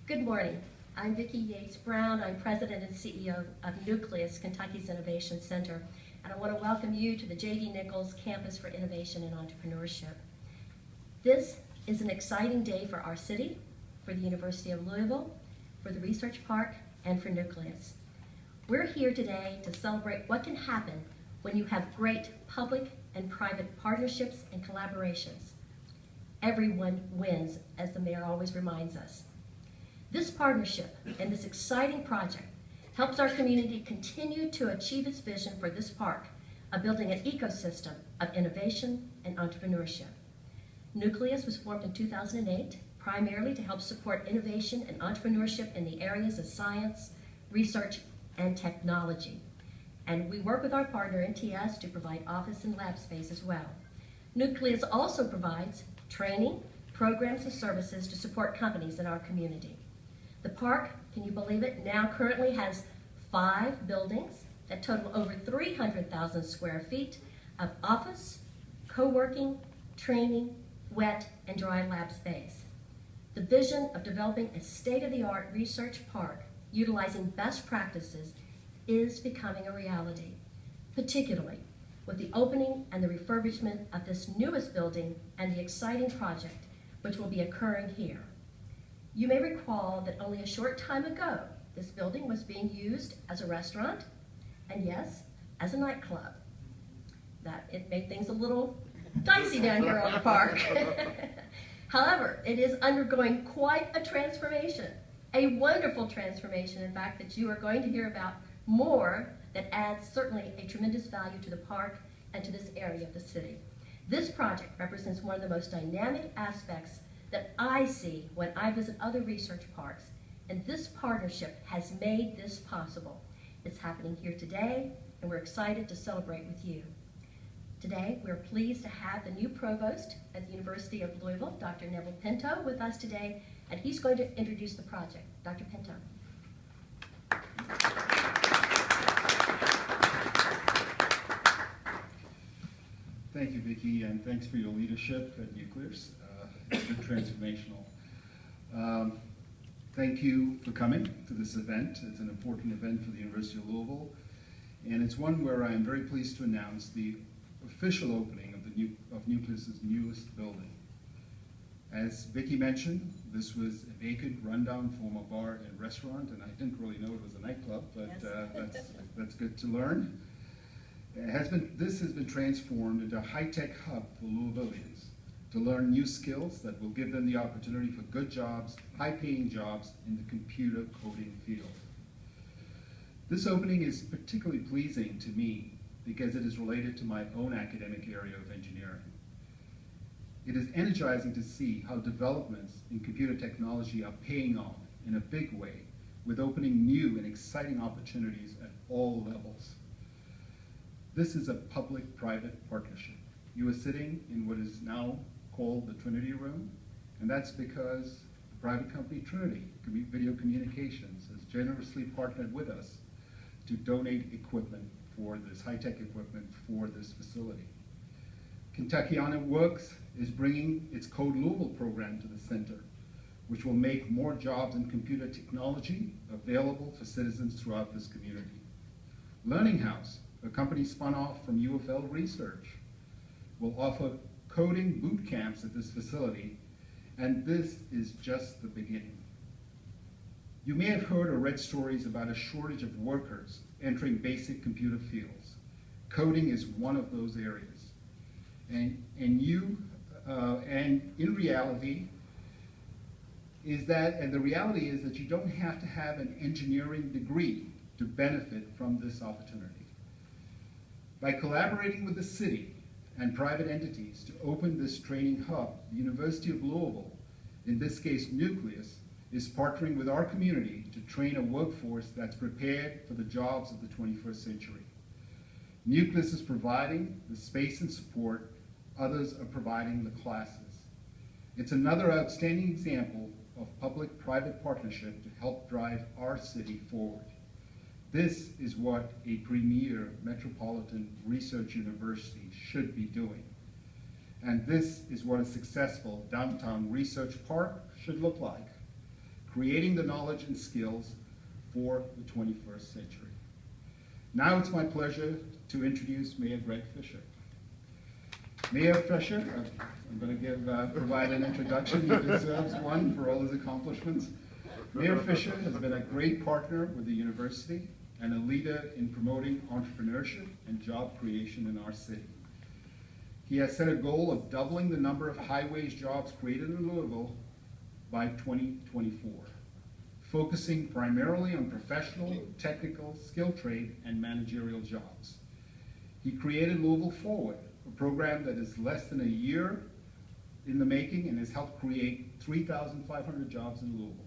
Good morning. I'm Vicki Yates Brown. I'm President and CEO of Nucleus, Kentucky's Innovation Center, and I want to welcome you to the J.D. Nichols Campus for Innovation and Entrepreneurship. This is an exciting day for our city, for the University of Louisville, for the Research Park, and for Nucleus. We're here today to celebrate what can happen when you have great public and private partnerships and collaborations. Everyone wins, as the mayor always reminds us. This partnership and this exciting project helps our community continue to achieve its vision for this park of building an ecosystem of innovation and entrepreneurship. Nucleus was formed in 2008, primarily to help support innovation and entrepreneurship in the areas of science, research, and technology. And we work with our partner NTS to provide office and lab space as well. Nucleus also provides training, programs, and services to support companies in our community. The park, can you believe it, now currently has 5 buildings that total over 300,000 square feet of office, co-working, training, wet, and dry lab space. The vision of developing a state-of-the-art research park utilizing best practices is becoming a reality, particularly with the opening and the refurbishment of this newest building and the exciting project which will be occurring here. You may recall that only a short time ago, this building was being used as a restaurant, and yes, as a nightclub. That it made things a little dicey down here on the park. However, it is undergoing quite a transformation, a wonderful transformation, in fact, that you are going to hear about more, that adds certainly a tremendous value to the park and to this area of the city. This project represents one of the most dynamic aspects that I see when I visit other research parks, and this partnership has made this possible. It's happening here today, and we're excited to celebrate with you. Today, we're pleased to have the new provost at the University of Louisville, Dr. Neville Pinto, with us today, and he's going to introduce the project. Dr. Pinto. Thank you, Vicki, and thanks for your leadership at Nucleus. It's been transformational. Thank you for coming to this event. It's an important event for the University of Louisville, and it's one where I am very pleased to announce the official opening of Nucleus's newest building. As Vicki mentioned, this was a vacant, rundown former bar and restaurant, and I didn't really know it was a nightclub, but yes. That's good to learn. This has been transformed into a high-tech hub for Louisvillians to learn new skills that will give them the opportunity for good jobs, high-paying jobs in the computer coding field. This opening is particularly pleasing to me because it is related to my own academic area of engineering. It is energizing to see how developments in computer technology are paying off in a big way, with opening new and exciting opportunities at all levels. This is a public-private partnership. You are sitting in what is now called the Trinity room, and that's because the private company Trinity Video Communications has generously partnered with us to donate equipment for this, high-tech equipment for this facility. Kentucky On It Works is bringing its Code Louisville program to the center, which will make more jobs in computer technology available for citizens throughout this community. Learning House, a company spun off from UFL Research, will offer coding boot camps at this facility, and this is just the beginning. You may have heard or read stories about a shortage of workers entering basic computer fields. Coding is one of those areas. And in reality, the reality is that you don't have to have an engineering degree to benefit from this opportunity. By collaborating with the city and private entities to open this training hub, the University of Louisville, in this case Nucleus, is partnering with our community to train a workforce that's prepared for the jobs of the 21st century. Nucleus is providing the space and support, others are providing the classes. It's another outstanding example of public-private partnership to help drive our city forward. This is what a premier metropolitan research university should be doing. And this is what a successful downtown research park should look like. creating the knowledge and skills for the 21st century. Now it's my pleasure to introduce Mayor Greg Fisher. Mayor Fisher, I'm going to provide an introduction. He deserves one for all his accomplishments. Mayor Fisher has been a great partner with the university and a leader in promoting entrepreneurship and job creation in our city. He has set a goal of doubling the number of high-wage jobs created in Louisville by 2024, focusing primarily on professional, technical, skilled trade, and managerial jobs. He created Louisville Forward, a program that is less than a year in the making and has helped create 3,500 jobs in Louisville.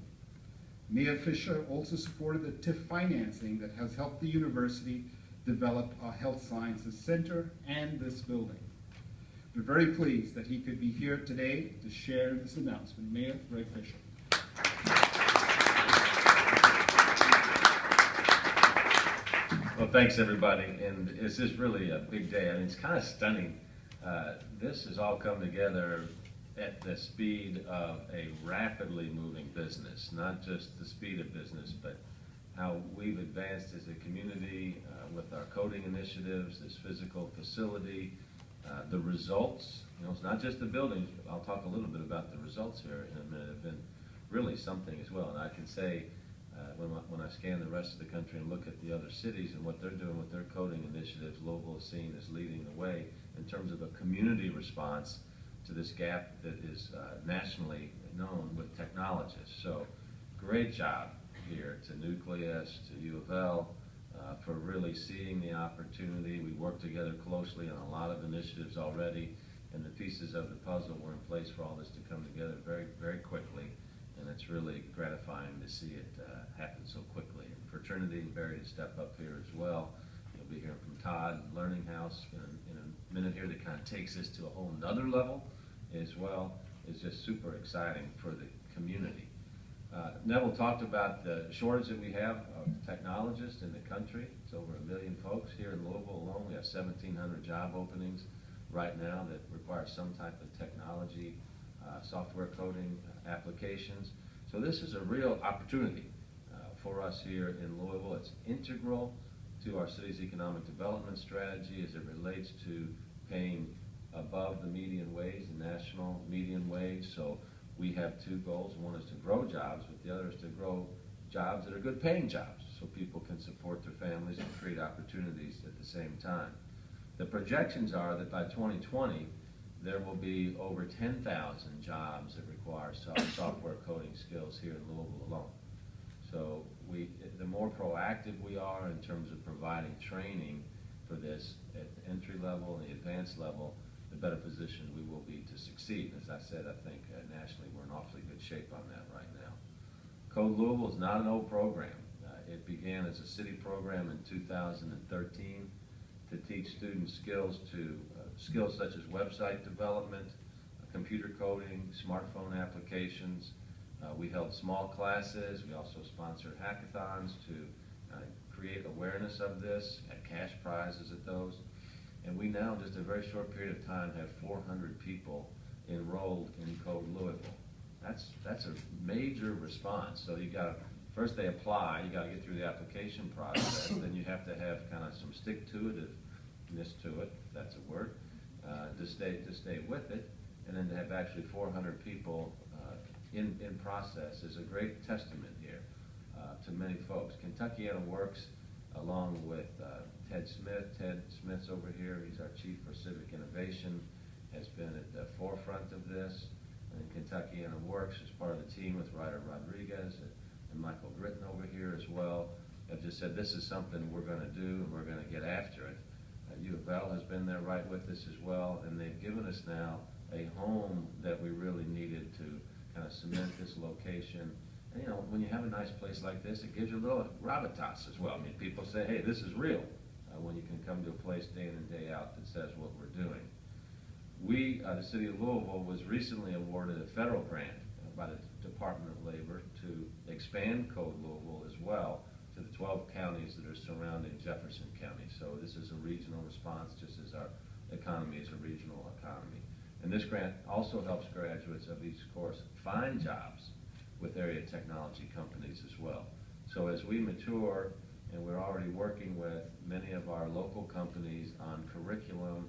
Mayor Fisher also supported the TIF financing that has helped the university develop a health sciences center and this building. We're very pleased that he could be here today to share this announcement. Mayor Greg Fisher. Well, thanks everybody, and this is really a big day. I mean, it's kind of stunning. This has all come together at the speed of a rapidly moving business, not just the speed of business, but how we've advanced as a community with our coding initiatives, this physical facility, the results. You know, it's not just the buildings, but I'll talk a little bit about the results here in a minute, have been really something as well. And I can say, when I scan the rest of the country and look at the other cities and what they're doing with their coding initiatives, Louisville is seen as leading the way in terms of a community response to this gap that is nationally known with technologists. So great job here to Nucleus, to U of L, for really seeing the opportunity. We work together closely on a lot of initiatives already, and the pieces of the puzzle were in place for all this to come together very, very quickly. And it's really gratifying to see it happen so quickly. And for Trinity and Barry to step up here as well. You'll be hearing from Todd, Learning House, in a minute here that kind of takes this to a whole nother level as well. It's just super exciting for the community. Neville talked about the shortage that we have of technologists in the country. It's over 1 million folks here in Louisville alone. We have 1,700 job openings right now that require some type of technology, software coding applications. So this is a real opportunity for us here in Louisville. It's integral to our city's economic development strategy as it relates to paying above the median wage, the national median wage. So we have two goals. One is to grow jobs, but the other is to grow jobs that are good paying jobs so people can support their families and create opportunities at the same time. The projections are that by 2020, there will be over 10,000 jobs that require software coding skills here in Louisville alone. So the more proactive we are in terms of providing training for this at the entry level and the advanced level, the better position we will be to succeed. As I said, I think nationally we're in awfully good shape on that right now. Code Louisville is not an old program. It began as a city program in 2013 to teach students skills such as website development, computer coding, smartphone applications. We held small classes. We also sponsored hackathons to create awareness of this, had cash prizes at those. And we now, in just a very short period of time, have 400 people enrolled in Code Louisville. That's a major response. So you got to, first they apply, you got to get through the application process, then you have to have kind of some stick-to-itiveness to it, if that's a word, to stay with it, and then to have actually 400 people in process is a great testament here to many folks. Kentuckiana Works, along with Ted Smith. Ted Smith's over here. He's our Chief for Civic Innovation, has been at the forefront of this. And Kentuckiana Works is part of the team with Ryder Rodriguez and Michael Gritton over here as well. I've just said this is something we're going to do and we're going to get after it. U of L has been there right with us as well, and they've given us now a home that we really needed to kind of cement this location. And, you know, when you have a nice place like this, it gives you a little gravitas as well. I mean, people say, hey, this is real, when you can come to a place day in and day out that says what we're doing. We, the City of Louisville, was recently awarded a federal grant by the Department of Labor to expand Code Louisville as well to the 12 counties that are surrounding Jefferson County. So this is a regional response, just as our economy is a regional economy. And this grant also helps graduates of each course find jobs with area technology companies as well. So as we mature, and we're already working with many of our local companies on curriculum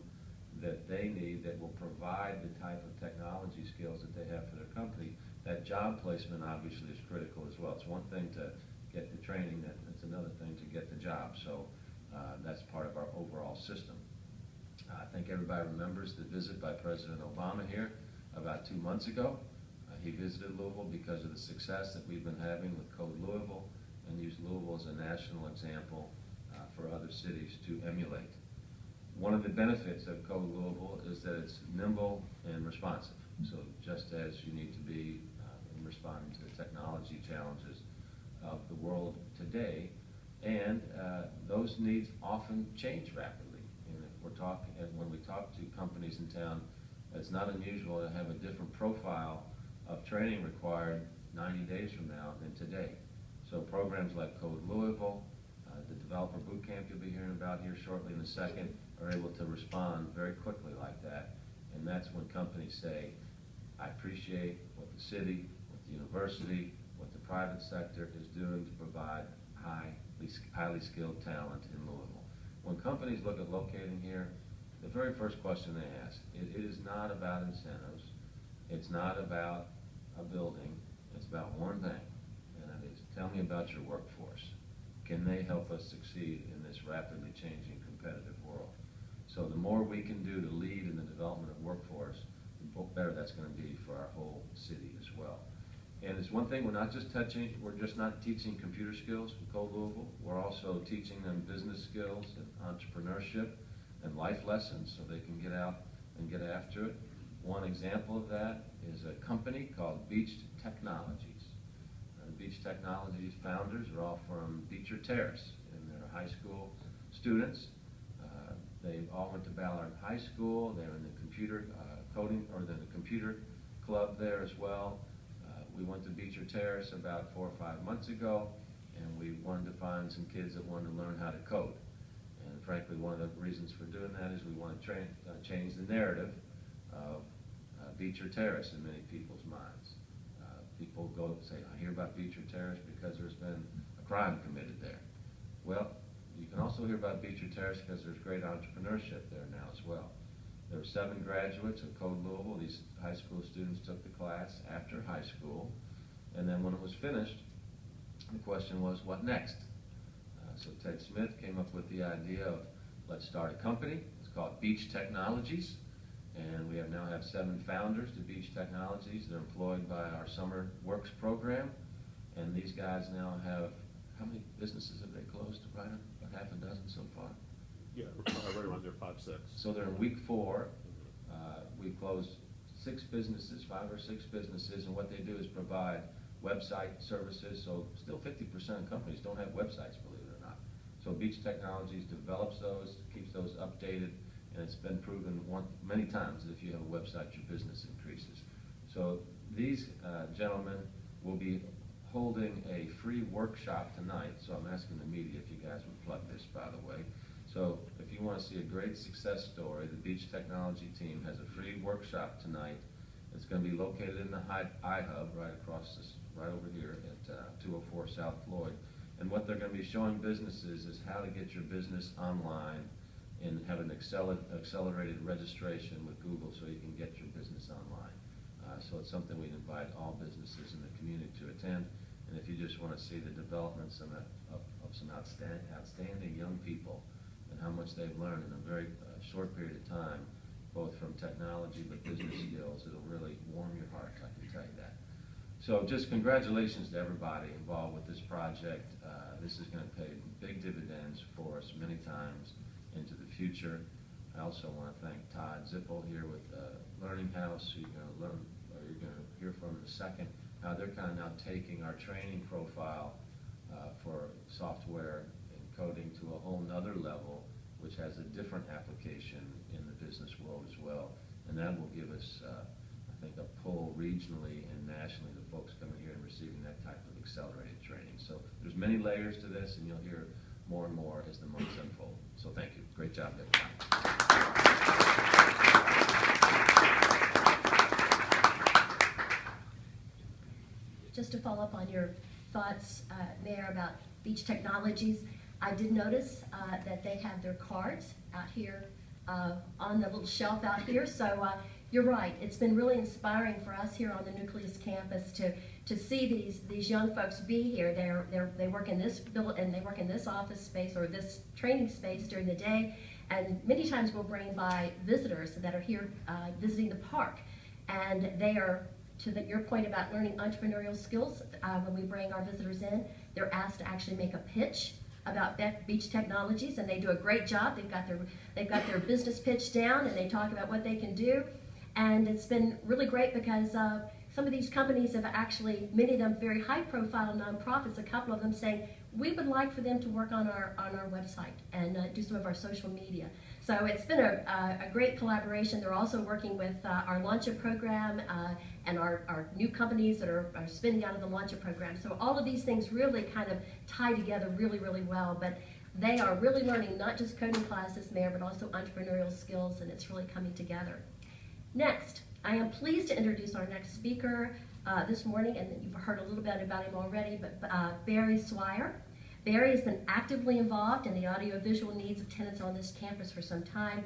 that they need that will provide the type of technology skills that they have for their company, that job placement obviously is critical as well. It's one thing to get the training, it's another thing to get the job. So that's part of our overall system. I think everybody remembers the visit by President Obama here about 2 months ago. He visited Louisville because of the success that we've been having with Code Louisville, and used Louisville as a national example for other cities to emulate. One of the benefits of Code Louisville is that it's nimble and responsive. So just as you need to be in responding to the technology challenges of the world today, and those needs often change rapidly. And if we're talking, and when we talk to companies in town, it's not unusual to have a different profile of training required 90 days from now than today. So programs like Code Louisville, the Developer Bootcamp you'll be hearing about here shortly in a second, are able to respond very quickly like that. And that's when companies say, I appreciate what the city, what the university, what the private sector is doing to provide highly skilled talent in Louisville. When companies look at locating here, the very first question they ask, it is not about incentives, it's not about a building, it's about one thing, and that is, tell me about your workforce. Can they help us succeed in this rapidly changing competitive world? So the more we can do to lead in the development of workforce, the better that's going to be for our whole city as well. And it's one thing, we're just not teaching computer skills in Code Louisville, we're also teaching them business skills and entrepreneurship and life lessons so they can get out and get after it. One example of that is a company called Beach Technologies. The Beach Technologies founders are all from Beecher Terrace, and they're high school students. They all went to Ballard High School. They're in the computer coding, or the computer club there as well. We went to Beecher Terrace about 4 or 5 months ago, and we wanted to find some kids that wanted to learn how to code. And frankly, one of the reasons for doing that is we want to change the narrative of Beecher Terrace in many people's minds. People go and say, I hear about Beecher Terrace because there's been a crime committed there. Well, you can also hear about Beecher Terrace because there's great entrepreneurship there now as well. There were 7 graduates of Code Louisville. These high school students took the class after high school, and then when it was finished, the question was, what next? So Ted Smith came up with the idea of, let's start a company. It's called Beach Technologies, and we now have 7 founders to Beach Technologies. They're employed by our Summer Works program, and these guys now have, how many businesses have they closed, Ryder? About half a dozen so far? Yeah, right around there, 5, 6. So they're in week 4. We've closed 6 businesses, 5 or 6 businesses, and what they do is provide website services. So still 50% of companies don't have websites, believe it or not. So Beach Technologies develops those, keeps those updated, and it's been proven many times that if you have a website, your business increases. So these gentlemen will be holding a free workshop tonight. So I'm asking the media if you guys would plug this, by the way. So if you want to see a great success story, the Beach Technology team has a free workshop tonight. It's going to be located in the iHub right across this, right over here at 204 South Floyd. And what they're going to be showing businesses is how to get your business online and have an accelerated registration with Google so you can get your business online. So it's something we'd invite all businesses in the community to attend. And if you just want to see the developments of some outstanding young people and how much they've learned in a very short period of time, both from technology but business skills, it'll really warm your heart, I can tell you that. So just congratulations to everybody involved with this project. This is going to pay big dividends for us many times into the future. I also want to thank Todd Zippel here with Learning House, who you're going to learn, or you're going to hear from in a second, how they're kind of now taking our training profile for software and coding to a whole nother level, which has a different application in the business world as well. And that will give us, I think, a pull regionally and nationally to folks coming here and receiving that type of accelerated training. So there's many layers to this, and you'll hear more and more as the months unfold. So thank you. Great job, everybody. just to follow up on your thoughts, Mayor, about Beach Technologies, I did notice that they have their cards out here on the little shelf out here. So you're right. It's been really inspiring for us here on the Nucleus campus to see these young folks be here. They work in this and they work in this office space or this training space during the day. And many times we'll bring by visitors that are here visiting the park, and they are, to your point about learning entrepreneurial skills, when we bring our visitors in, they're asked to actually make a pitch about beach technologies, and they do a great job. They've got their business pitch down, and they talk about what they can do, and it's been really great because some of these companies have actually, many of them very high-profile nonprofits, a couple of them saying, we would like for them to work on our website and do some of our social media. So it's been a great collaboration. They're also working with our Launch-It program and our new companies that are spinning out of the Launch-It program. So all of these things really kind of tie together really, really well. But they are really learning not just coding classes, Mayor, but also entrepreneurial skills, and it's really coming together. Next, I am pleased to introduce our next speaker this morning, and you've heard a little bit about him already, but Barry Swire. Barry has been actively involved in the audiovisual needs of tenants on this campus for some time,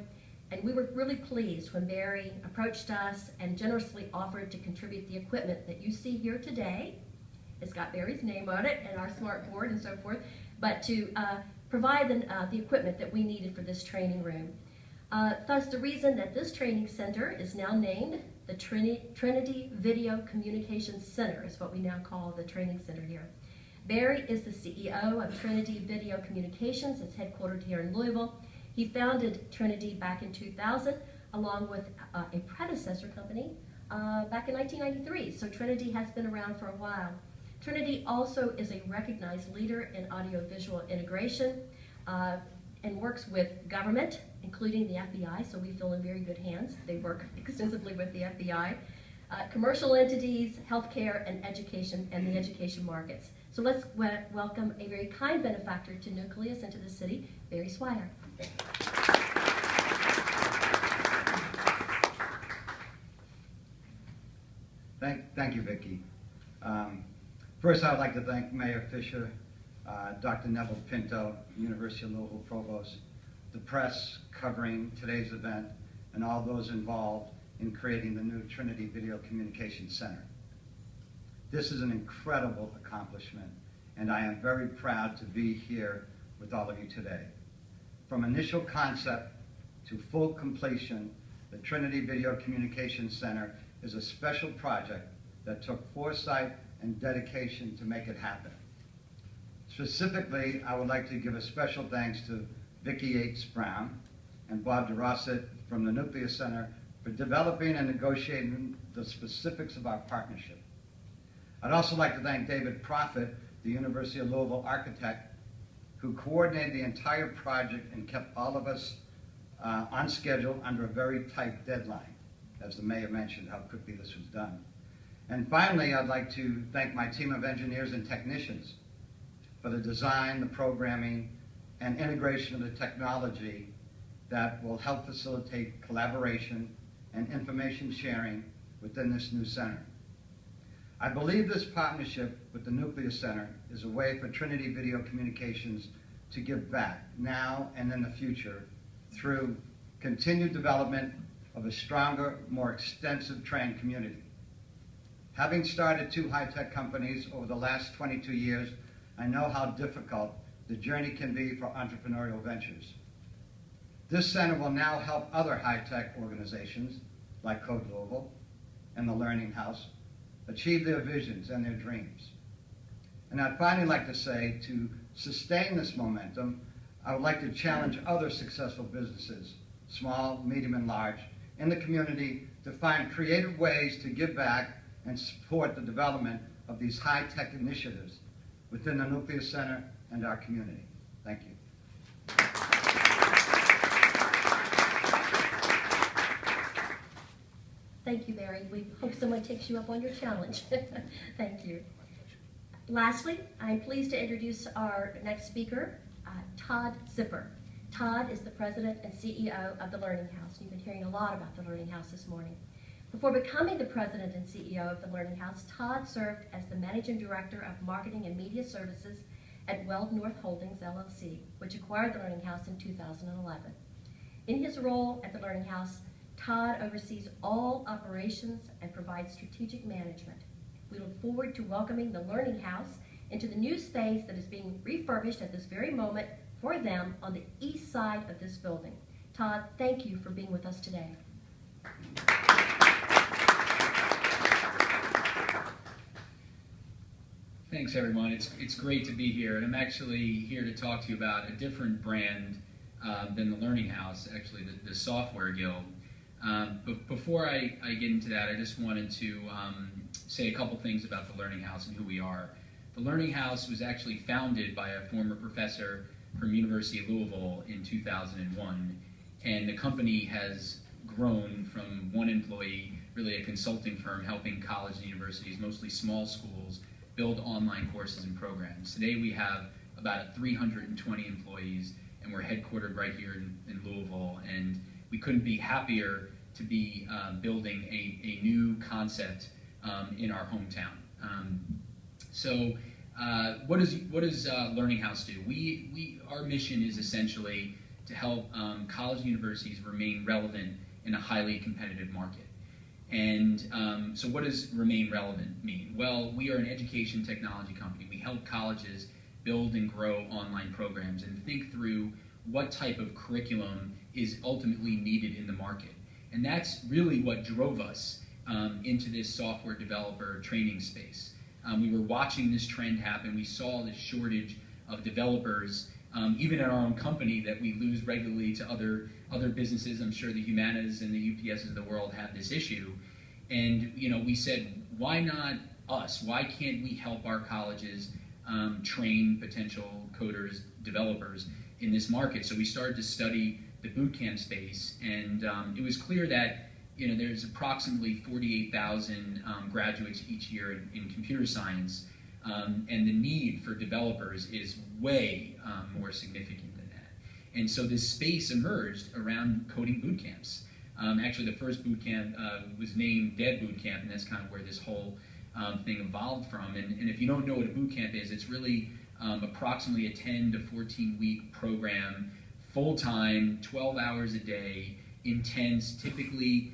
and we were really pleased when Barry approached us and generously offered to contribute the equipment that you see here today. It's got Barry's name on it and our smart board and so forth, but to provide the equipment that we needed for this training room. Thus, the reason that this training center is now named the Trinity Video Communications Center is what we now call the training center here. Barry is the CEO of Trinity Video Communications. It's headquartered here in Louisville. He founded Trinity back in 2000 along with a predecessor company back in 1993. So Trinity has been around for a while. Trinity also is a recognized leader in audiovisual integration and works with government, including the FBI, so we feel in very good hands. They work extensively with the FBI, commercial entities, healthcare, and education, and the education markets. So let's welcome a very kind benefactor to Nucleus and to the city, Barry Swire. Thank you, Vicki. First, I would like to thank Mayor Fisher, Dr. Neville Pinto, University of Louisville Provost, the press covering today's event, and all those involved in creating the new Trinity Video Communications Center. This is an incredible accomplishment, and I am very proud to be here with all of you today. From initial concept to full completion, the Trinity Video Communications Center is a special project that took foresight and dedication to make it happen. Specifically, I would like to give a special thanks to Vicki Yates-Brown and Bob DeRosset from the Nucleus Center for developing and negotiating the specifics of our partnership. I'd also like to thank David Proffitt, the University of Louisville architect, who coordinated the entire project and kept all of us on schedule under a very tight deadline, as the mayor mentioned how quickly this was done. And finally, I'd like to thank my team of engineers and technicians for the design, the programming, and integration of the technology that will help facilitate collaboration and information sharing within this new center. I believe this partnership with the Nucleus Center is a way for Trinity Video Communications to give back now and in the future through continued development of a stronger, more extensive trained community. Having started 2 high-tech companies over the last 22 years, I know how difficult the journey can be for entrepreneurial ventures. This center will now help other high-tech organizations like Code Louisville and the Learning House achieve their visions and their dreams. And I'd finally like to say, to sustain this momentum, I would like to challenge other successful businesses, small, medium, and large, in the community to find creative ways to give back and support the development of these high-tech initiatives within the Nucleus Center and our community. Thank you. Thank you, Barry. We hope someone takes you up on your challenge. Thank you. Lastly, I'm pleased to introduce our next speaker, Todd Zipper. Todd is the president and CEO of the Learning House. You've been hearing a lot about the Learning House this morning. Before becoming the president and CEO of the Learning House, Todd served as the managing director of marketing and media services at Weld North Holdings, LLC, which acquired the Learning House in 2011. In his role at the Learning House, Todd oversees all operations and provides strategic management. We look forward to welcoming the Learning House into the new space that is being refurbished at this very moment for them on the east side of this building. Todd, thank you for being with us today. Thanks, everyone. It's great to be here, and I'm actually here to talk to you about a different brand than the Learning House, actually the Software Guild. But before I get into that, I just wanted to say a couple things about the Learning House and who we are. The Learning House was actually founded by a former professor from University of Louisville in 2001, and the company has grown from one employee, really a consulting firm helping colleges and universities, mostly small schools, build online courses and programs. Today we have about 320 employees, and we're headquartered right here in Louisville, and we couldn't be happier to be building a new concept in our hometown. So what does Learning House do? Our mission is essentially to help college and universities remain relevant in a highly competitive market. And so what does remain relevant mean? Well, we are an education technology company. We help colleges build and grow online programs and think through what type of curriculum is ultimately needed in the market. And that's really what drove us into this software developer training space. We were watching this trend happen. We saw this shortage of developers, even in our own company, that we lose regularly to other businesses. I'm sure the Humanas and the UPSs of the world have this issue. And we said, why not us? Why can't we help our colleges train potential coders, developers in this market? So we started to study the bootcamp space, and it was clear that there's approximately 48,000 graduates each year in computer science, and the need for developers is way more significant than that. And so this space emerged around coding boot camps. Actually, the first boot camp was named Dev Boot Camp, and that's kind of where this whole thing evolved from. And if you don't know what a boot camp is, it's really approximately a 10 to 14 week program, full-time, 12 hours a day, intense, typically,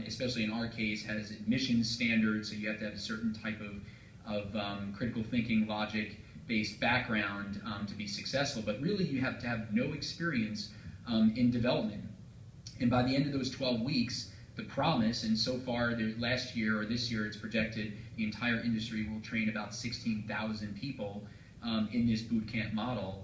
especially in our case, has admissions standards, so you have to have a certain type of critical thinking, logic-based background to be successful, but really you have to have no experience in development. And by the end of those 12 weeks, the promise, and so far last year or this year it's projected the entire industry will train about 16,000 people in this boot camp model.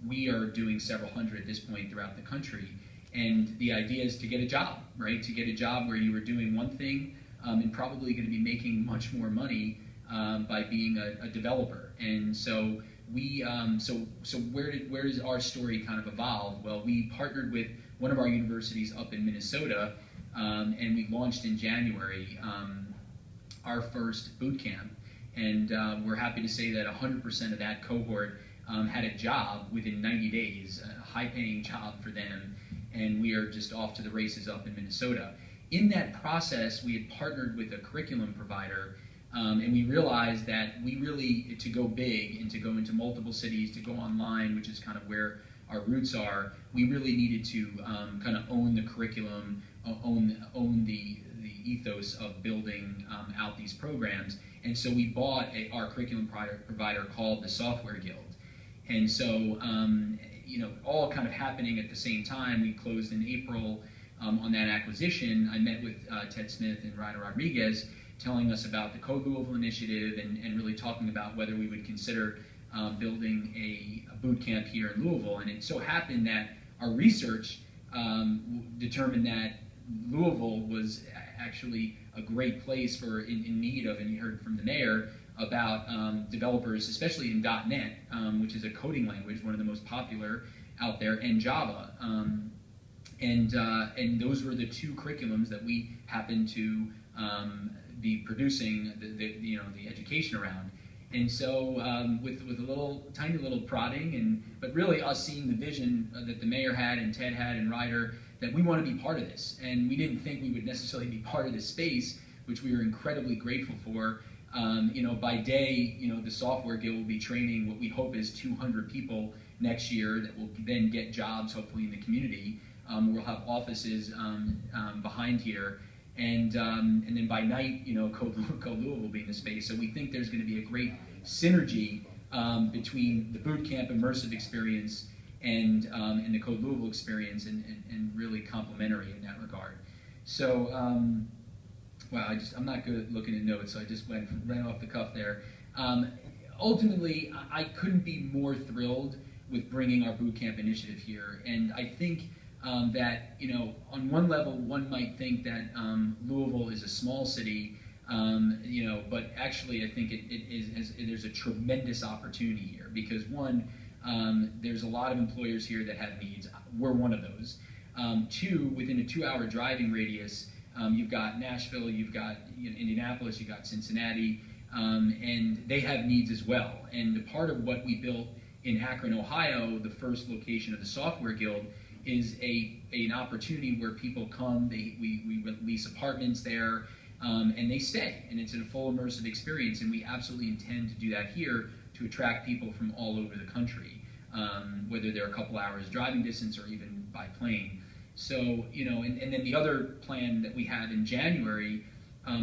We are doing several hundred at this point throughout the country. And the idea is to get a job, right? To get a job where you were doing one thing and probably going to be making much more money by being a developer. And so where does our story kind of evolve? Well, we partnered with one of our universities up in Minnesota, and we launched in January our first boot camp. And we're happy to say that 100% of that cohort had a job within 90 days, a high-paying job for them, and we are just off to the races up in Minnesota. In that process, we had partnered with a curriculum provider, and we realized that we really, to go big and to go into multiple cities, to go online, which is kind of where our roots are, we really needed to kind of own the curriculum, own the ethos of building out these programs. And so we bought our curriculum provider called the Software Guild. And so, all kind of happening at the same time. We closed in April on that acquisition. I met with Ted Smith and Ryder Rodriguez, telling us about the Code Louisville initiative and really talking about whether we would consider building a boot camp here in Louisville. And it so happened that our research determined that Louisville was actually a great place for in need of, and you heard from the mayor about developers, especially in .NET, which is a coding language, one of the most popular out there, and Java. And those were the two curriculums that we happened to be producing the education around. And so with a tiny little prodding, but really us seeing the vision that the mayor had and Ted had and Ryder, that we want to be part of this. And we didn't think we would necessarily be part of this space, which we were incredibly grateful for. By day, the Software Guild will be training what we hope is 200 people next year that will then get jobs, hopefully, in the community. We'll have offices behind here. And then by night, Code Louisville will be in the space. So we think there's going to be a great synergy between the boot camp immersive experience and the Code Louisville experience, and really complementary in that regard. So, wow, I'm not good at looking at notes, so I just ran off the cuff there. Ultimately, I couldn't be more thrilled with bringing our boot camp initiative here, and I think that, on one level, one might think that Louisville is a small city, but actually I think there's a tremendous opportunity here because, one, there's a lot of employers here that have needs. We're one of those. Two, within a 2-hour driving radius, you've got Nashville, you've got Indianapolis, you've got Cincinnati, and they have needs as well. And part of what we built in Akron, Ohio, the first location of the Software Guild, is an opportunity where people come, we lease apartments there, and they stay, and it's a full immersive experience, and we absolutely intend to do that here to attract people from all over the country, whether they're a couple hours driving distance or even by plane. So, and then the other plan that we have in January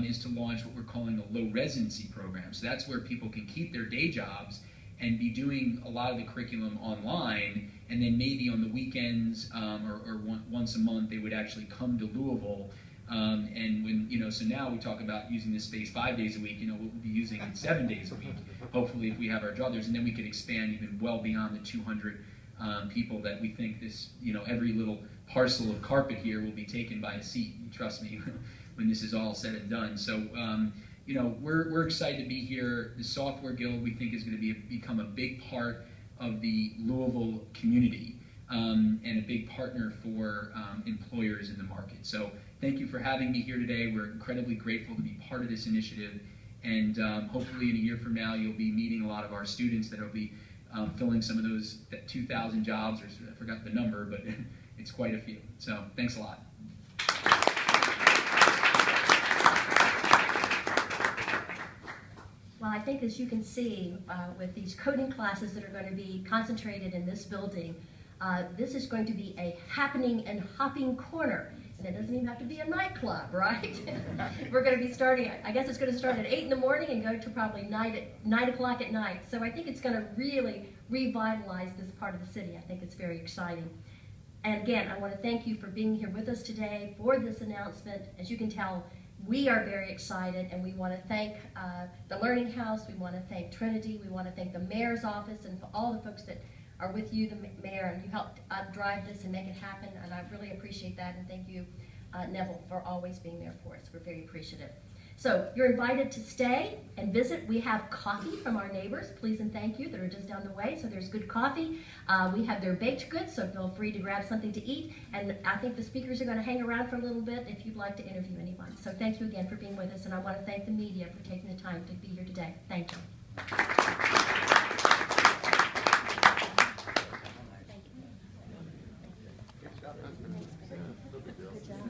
is to launch what we're calling a low residency program. So that's where people can keep their day jobs and be doing a lot of the curriculum online, and then maybe on the weekends or once a month they would actually come to Louisville. And when, so now we talk about using this space 5 days a week, we'll be using it 7 days a week, hopefully, if we have our druthers, and then we could expand even well beyond the 200 people that we think this, every little parcel of carpet here will be taken by a seat, trust me, when this is all said and done. So, we're excited to be here. The Software Guild, we think, is going to become a big part of the Louisville community and a big partner for employers in the market. So thank you for having me here today. We're incredibly grateful to be part of this initiative, and hopefully in a year from now you'll be meeting a lot of our students that will be filling some of those 2,000 jobs, or I forgot the number, but it's quite a few. So thanks a lot. Well, I think, as you can see, with these coding classes that are going to be concentrated in this building, this is going to be a happening and hopping corner. And it doesn't even have to be a nightclub, right? We're going to be starting, I guess it's going to start at 8 in the morning and go to probably 9 o'clock at night. So I think it's going to really revitalize this part of the city. I think it's very exciting. And again, I want to thank you for being here with us today for this announcement. As you can tell, we are very excited, and we want to thank the Learning House, we want to thank Trinity, we want to thank the Mayor's office, and for all the folks that are with you, the Mayor, and you helped drive this and make it happen, and I really appreciate that, and thank you, Neville, for always being there for us. We're very appreciative. So you're invited to stay and visit. We have coffee from our neighbors, please and thank you, that are just down the way, so there's good coffee. We have their baked goods, so feel free to grab something to eat, and I think the speakers are going to hang around for a little bit if you'd like to interview anyone. So thank you again for being with us, and I want to thank the media for taking the time to be here today. Thank you.